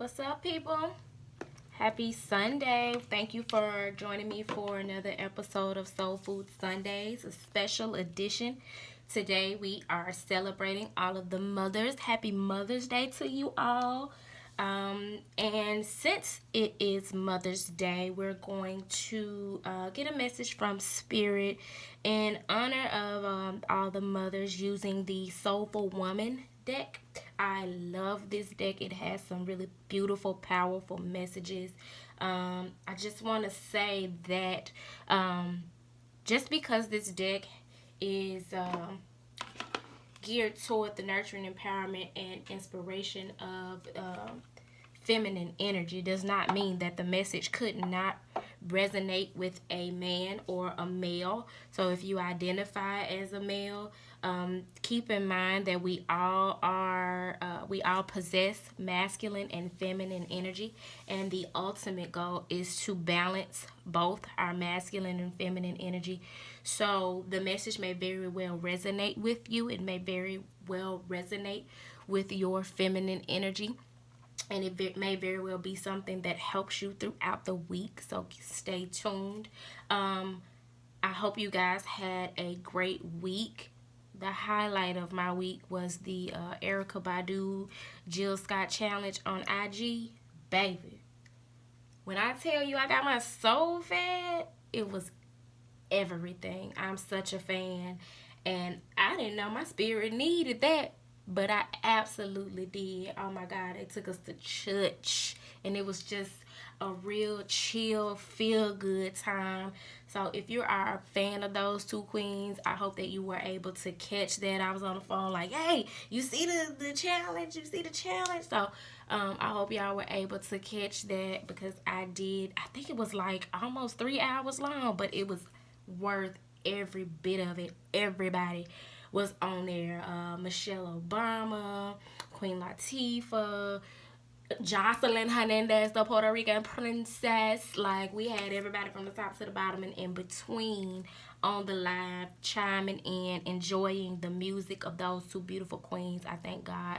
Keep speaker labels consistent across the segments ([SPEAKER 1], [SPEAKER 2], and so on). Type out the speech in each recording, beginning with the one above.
[SPEAKER 1] What's up, people? Happy Sunday. Thank you for joining me for another episode of Soul Food Sundays, a special edition. Today we are celebrating all of the mothers. Happy Mother's Day to you all. And since it is Mother's Day, we're going to get a message from Spirit in honor of all the mothers using the Soulful Woman deck. I love this deck. It has some really beautiful, powerful messages. I just want to say that just because this deck is geared toward the nurturing, empowerment, and inspiration of feminine energy does not mean that the message could not resonate with a man or a male. So if you identify as a male, keep in mind that we all possess masculine and feminine energy, and the ultimate goal is to balance both our masculine and feminine energy. So the message may very well resonate with you. It may very well resonate with your feminine energy, and it may very well be something that helps you throughout the week. So stay tuned. I hope you guys had a great week. The highlight of my week was the Erykah Badu Jill Scott challenge on IG. Baby, when I tell you I got my soul fed, it was everything. I'm such a fan, and I didn't know my spirit needed that, but I absolutely did. Oh my God, they took us to church, and it was just a real chill, feel good time. So if you are a fan of those two queens, I hope that you were able to catch that. I was on the phone like, hey, you see the challenge? You see the challenge? So I hope y'all were able to catch that, because I did. I think it was like almost 3 hours long, but it was worth every bit of it. Everybody was on there. Michelle Obama, Queen Latifah, Jocelyn Hernandez, the Puerto Rican princess. Like, we had everybody from the top to the bottom and in between on the live, chiming in, enjoying the music of those two beautiful queens. I thank God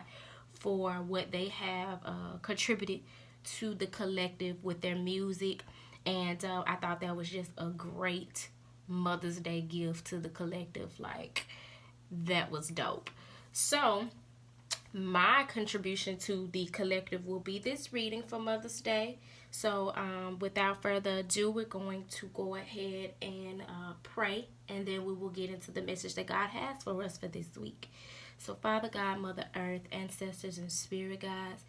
[SPEAKER 1] for what they have contributed to the collective with their music. And I thought that was just a great Mother's Day gift to the collective. Like, that was dope. So my contribution to the collective will be this reading for Mother's Day. So without further ado, we're going to go ahead and pray, and then we will get into the message that God has for us for this week. So Father God, Mother Earth, ancestors, and spirit guides,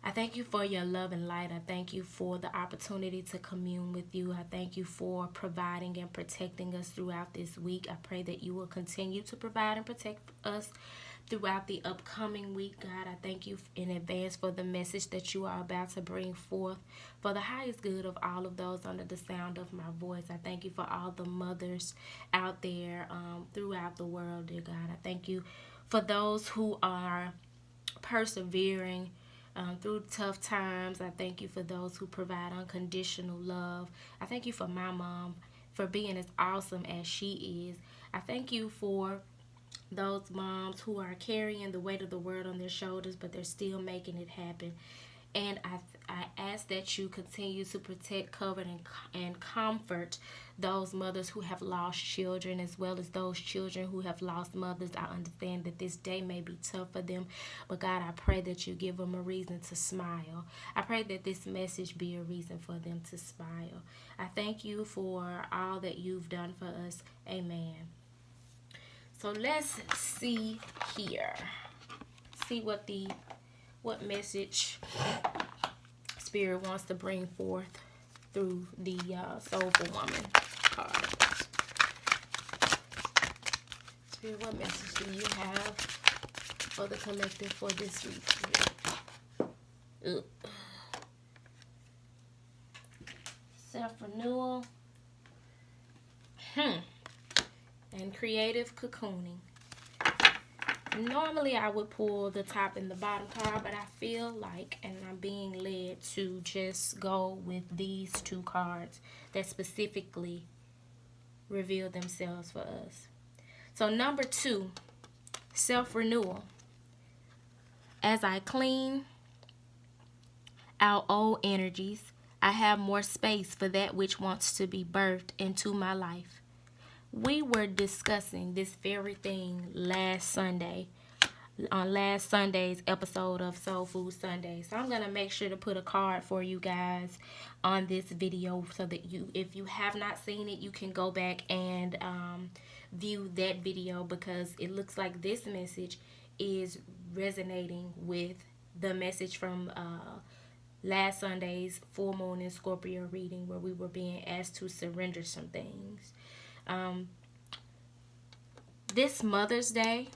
[SPEAKER 1] I thank you for your love and light. I thank you for the opportunity to commune with you. I thank you for providing and protecting us throughout this week. I pray that you will continue to provide and protect us throughout the upcoming week. God, I thank you in advance for the message that you are about to bring forth for the highest good of all of those under the sound of my voice. I thank you for all the mothers out there throughout the world, dear God. I thank you for those who are persevering through tough times. I thank you for those who provide unconditional love. I thank you for my mom for being as awesome as she is. I thank you for those moms who are carrying the weight of the world on their shoulders, but they're still making it happen. And I ask that you continue to protect, cover, and comfort those mothers who have lost children, as well as those children who have lost mothers. I understand that this day may be tough for them, but God, I pray that you give them a reason to smile. I pray that this message be a reason for them to smile. I thank you for all that you've done for us. Amen. So let's see here. See what message Spirit wants to bring forth through the Soulful Woman cards. Spirit, what message do you have for the collective for this week? Self-Renewal. And creative cocooning. Normally I would pull the top and the bottom card, but I feel like, and I'm being led to just go with these two cards that specifically reveal themselves for us. So number 2, self-renewal. As I clean, our old energies. I have more space for that which wants to be birthed into my life. We were discussing this very thing last Sunday on last Sunday's episode of Soul Food Sunday. So I'm gonna make sure to put a card for you guys on this video so that you, if you have not seen it, you can go back and view that video, because it looks like this message is resonating with the message from last Sunday's full moon in Scorpio reading, where we were being asked to surrender some things. This Mother's Day,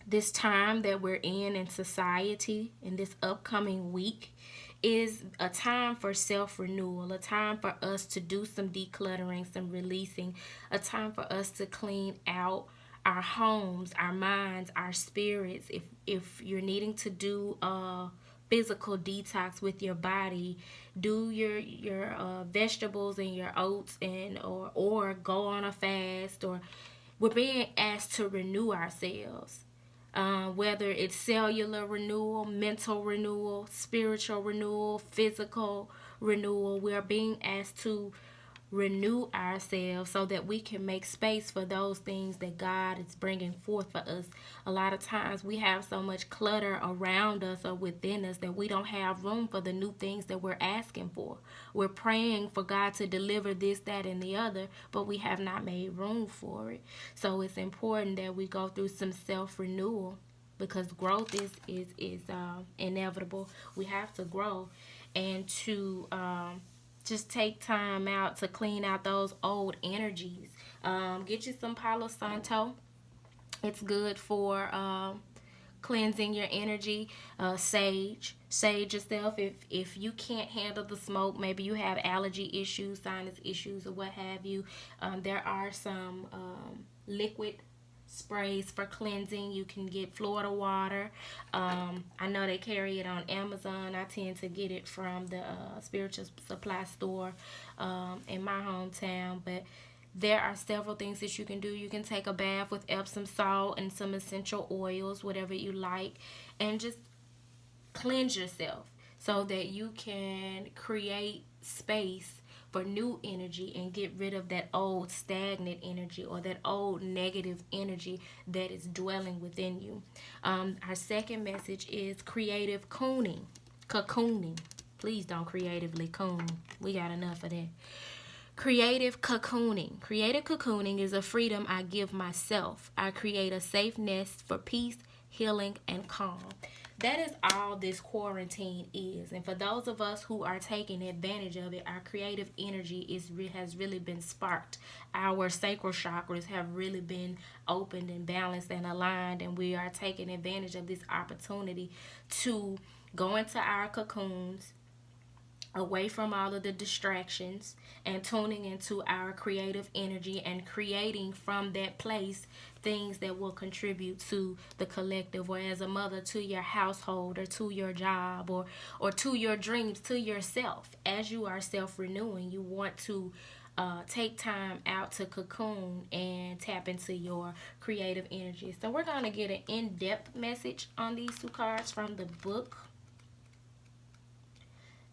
[SPEAKER 1] this time that we're in society, in this upcoming week, is a time for self-renewal, a time for us to do some decluttering, some releasing, a time for us to clean out our homes, our minds, our spirits. If you're needing to do a physical detox with your body, do your vegetables and your oats, and or go on a fast, or we're being asked to renew ourselves. Whether it's cellular renewal, mental renewal, spiritual renewal, physical renewal, we're being asked to renew ourselves so that we can make space for those things that God is bringing forth for us. A lot of times we have so much clutter around us or within us that we don't have room for the new things that we're asking for. We're praying for God to deliver this, that, and the other, but we have not made room for it. So it's important that we go through some self-renewal, because growth is inevitable. We have to grow, and to just take time out to clean out those old energies. Get you some Palo Santo. It's good for cleansing your energy. Sage yourself if you can't handle the smoke. Maybe you have allergy issues, sinus issues, or what have you. There are some liquid sprays for cleansing. You can get Florida water. I know they carry it on Amazon. I tend to get it from the spiritual supply store in my hometown. But there are several things that you can do. You can take a bath with Epsom salt and some essential oils, whatever you like, and just cleanse yourself so that you can create space for new energy and get rid of that old stagnant energy or that old negative energy that is dwelling within you. Our second message is creative cocooning. Please don't creatively coon. We got enough of that. Creative cocooning. Creative cocooning is a freedom I give myself. I create a safe nest for peace, healing, and calm. That is all this quarantine is. And for those of us who are taking advantage of it, our creative energy has really been sparked. Our sacral chakras have really been opened and balanced and aligned, and we are taking advantage of this opportunity to go into our cocoons, away from all of the distractions, and tuning into our creative energy and creating from that place things that will contribute to the collective, or as a mother, to your household, or to your job, or to your dreams, to yourself. As you are self-renewing, you want to take time out to cocoon and tap into your creative energy. So we're going to get an in-depth message on these two cards from the book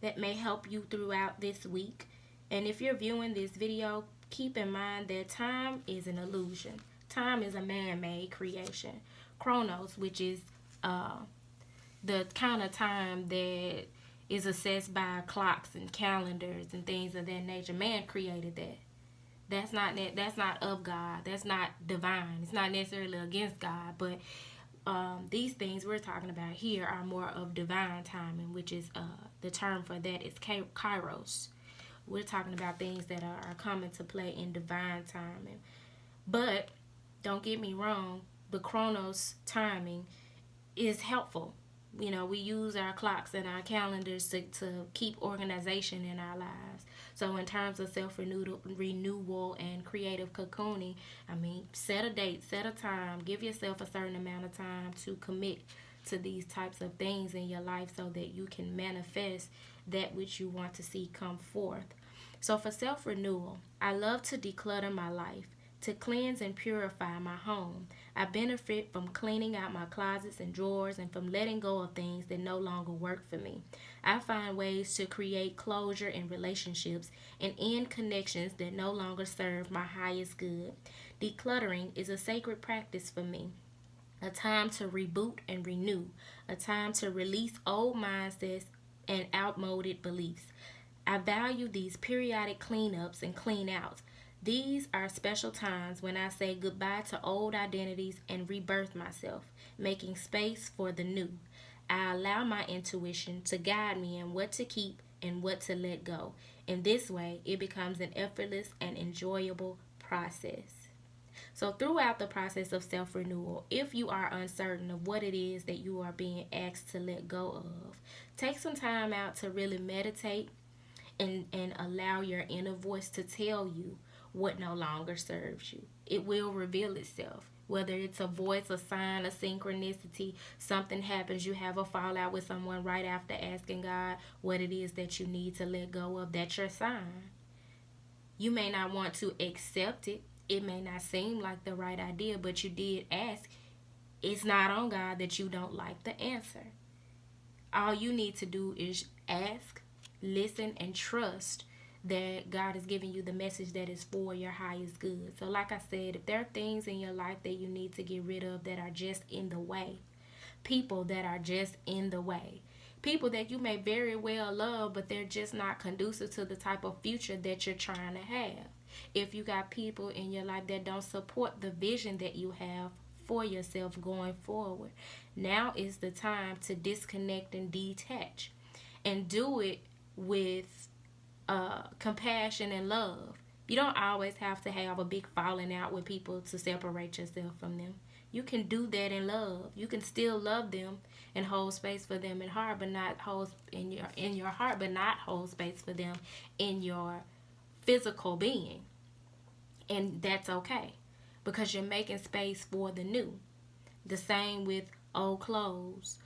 [SPEAKER 1] that may help you throughout this week. And if you're viewing this video, keep in mind that time is an illusion. Time is a man-made creation. Chronos, which is the kind of time that is assessed by clocks and calendars and things of that nature. Man created that. That's not of God. That's not divine. It's not necessarily against God, but these things we're talking about here are more of divine timing, which is the term for that is kairos. We're talking about things that are coming to play in divine timing. But don't get me wrong, the chronos timing is helpful. You know, we use our clocks and our calendars to keep organization in our lives. So in terms of self-renewal and creative cocooning, I mean, set a date, set a time, give yourself a certain amount of time to commit to these types of things in your life so that you can manifest that which you want to see come forth. So for self-renewal, I love to declutter my life. to cleanse and purify my home. I benefit from cleaning out my closets and drawers and from letting go of things that no longer work for me. I find ways to create closure in relationships and end connections that no longer serve my highest good. Decluttering is a sacred practice for me, a time to reboot and renew, a time to release old mindsets and outmoded beliefs. I value these periodic cleanups and clean outs. These are special times when I say goodbye to old identities and rebirth myself, making space for the new. I allow my intuition to guide me in what to keep and what to let go. In this way, it becomes an effortless and enjoyable process. So, throughout the process of self renewal, if you are uncertain of what it is that you are being asked to let go of, take some time out to really meditate and allow your inner voice to tell you what no longer serves you. It will reveal itself. Whether it's a voice, a sign, a synchronicity, something happens, you have a fallout with someone right after asking God what it is that you need to let go of, that's your sign. You may not want to accept it. It may not seem like the right idea, but you did ask. It's not on God that you don't like the answer. All you need to do is ask, listen, and trust that God is giving you the message that is for your highest good. So like I said, if there are things in your life that you need to get rid of that are just in the way, people that are just in the way, people that you may very well love, but they're just not conducive to the type of future that you're trying to have. If you got people in your life that don't support the vision that you have for yourself going forward, now is the time to disconnect and detach, and do it with compassion and love. You don't always have to have a big falling out with people to separate yourself from them. You can do that in love. You can still love them and hold space for them in heart, but not hold in your heart, but not hold space for them in your physical being. And that's okay, because you're making space for the new. The same with old clothes.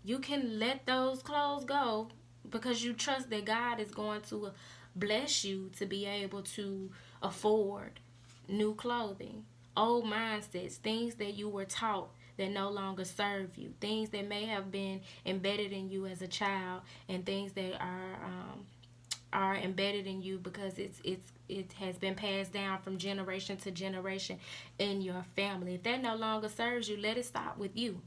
[SPEAKER 1] You can let those clothes go because you trust that God is going to bless you to be able to afford new clothing. Old mindsets, things that you were taught that no longer serve you, things that may have been embedded in you as a child, and things that are embedded in you because it has been passed down from generation to generation in your family. If that no longer serves you, let it stop with you.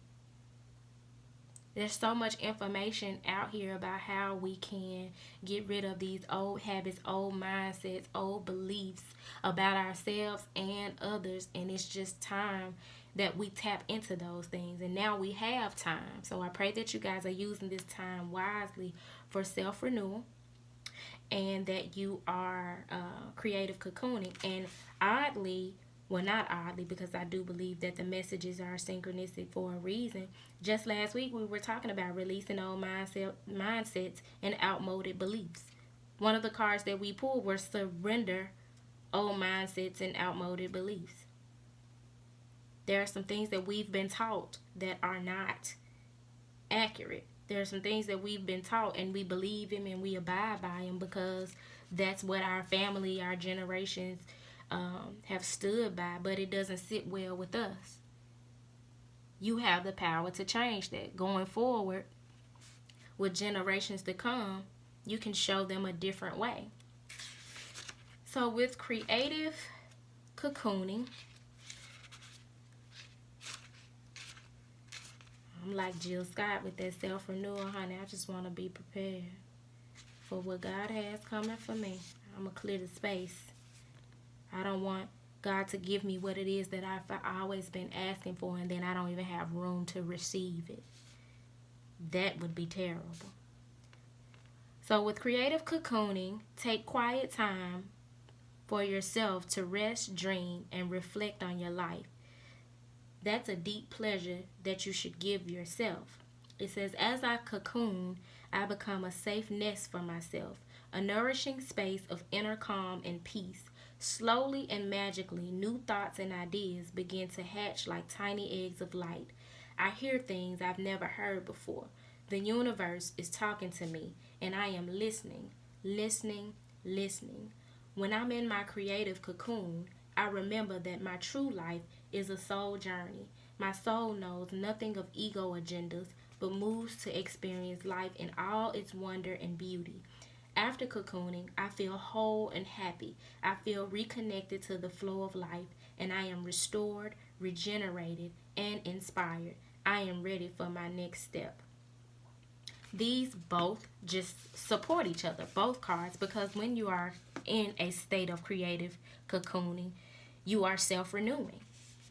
[SPEAKER 1] There's so much information out here about how we can get rid of these old habits, old mindsets, old beliefs about ourselves and others. And it's just time that we tap into those things. And now we have time. So I pray that you guys are using this time wisely for self-renewal, and that you are creative cocooning. And oddly, well, not oddly, because I do believe that the messages are synchronistic for a reason. Just last week, we were talking about releasing old mindsets and outmoded beliefs. One of the cards that we pulled was surrender old mindsets and outmoded beliefs. There are some things that we've been taught that are not accurate. There are some things that we've been taught and we believe them and we abide by them because that's what our family, our generations have stood by, but it doesn't sit well with us. You have the power to change that. Going forward, with generations to come, you can show them a different way. So with creative cocooning, I'm like Jill Scott with that self-renewal, honey. I just want to be prepared for what God has coming for me. I'm going to clear the space. I don't want God to give me what it is that I've always been asking for, and then I don't even have room to receive it. That would be terrible. So with creative cocooning, take quiet time for yourself to rest, dream, and reflect on your life. That's a deep pleasure that you should give yourself. It says, as I cocoon, I become a safe nest for myself, a nourishing space of inner calm and peace. Slowly and magically, new thoughts and ideas begin to hatch like tiny eggs of light. I hear things I've never heard before. The universe is talking to me, and I am listening, listening, listening. When I'm in my creative cocoon, I remember that my true life is a soul journey. My soul knows nothing of ego agendas, but moves to experience life in all its wonder and beauty. After cocooning, I feel whole and happy. I feel reconnected to the flow of life, and I am restored, regenerated, and inspired. I am ready for my next step. These both just support each other, both cards, because when you are in a state of creative cocooning, you are self renewing.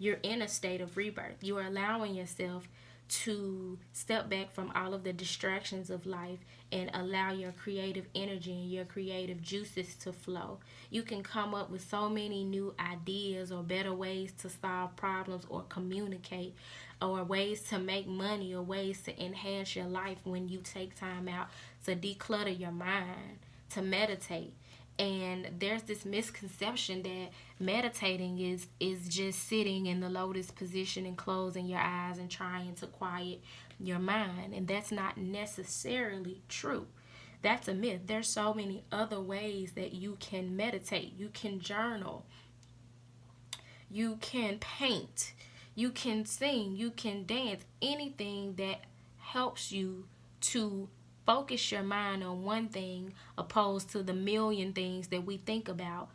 [SPEAKER 1] You're in a state of rebirth. You are allowing yourself to step back from all of the distractions of life and allow your creative energy and your creative juices to flow. You can come up with so many new ideas or better ways to solve problems or communicate or ways to make money or ways to enhance your life when you take time out to declutter your mind, to meditate. And there's this misconception that meditating is just sitting in the lotus position and closing your eyes and trying to quiet your mind, and that's not necessarily true. That's a myth. There's so many other ways that you can meditate. You can journal, you can paint, you can sing, you can dance, anything that helps you to focus your mind on one thing opposed to the million things that we think about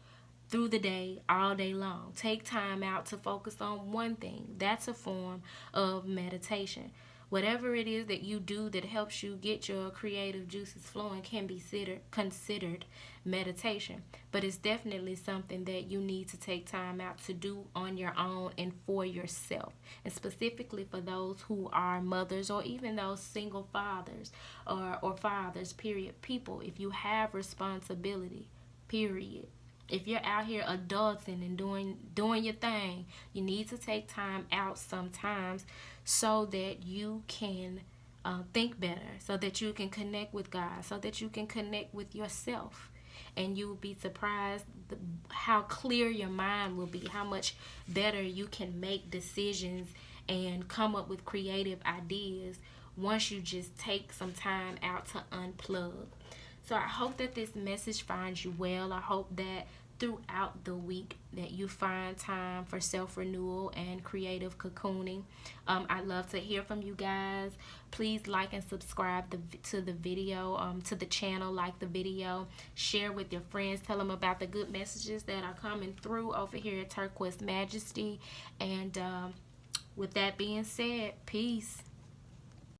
[SPEAKER 1] through the day, all day long. Take time out to focus on one thing. That's a form of meditation. Whatever it is that you do that helps you get your creative juices flowing can be considered meditation. But it's definitely something that you need to take time out to do on your own and for yourself. And specifically for those who are mothers or even those single fathers or fathers, period. People, if you have responsibility, period. If you're out here adulting and doing your thing, you need to take time out sometimes so that you can think better, so that you can connect with God, so that you can connect with yourself. And you will be surprised how clear your mind will be, how much better you can make decisions and come up with creative ideas once you just take some time out to unplug. So I hope that this message finds you well. I hope that throughout the week that you find time for self-renewal and creative cocooning. I'd love to hear from you guys. Please like and subscribe to the video, to the channel, like the video, share with your friends, tell them about the good messages that are coming through over here at Turquoise Majesty. And with that being said, peace.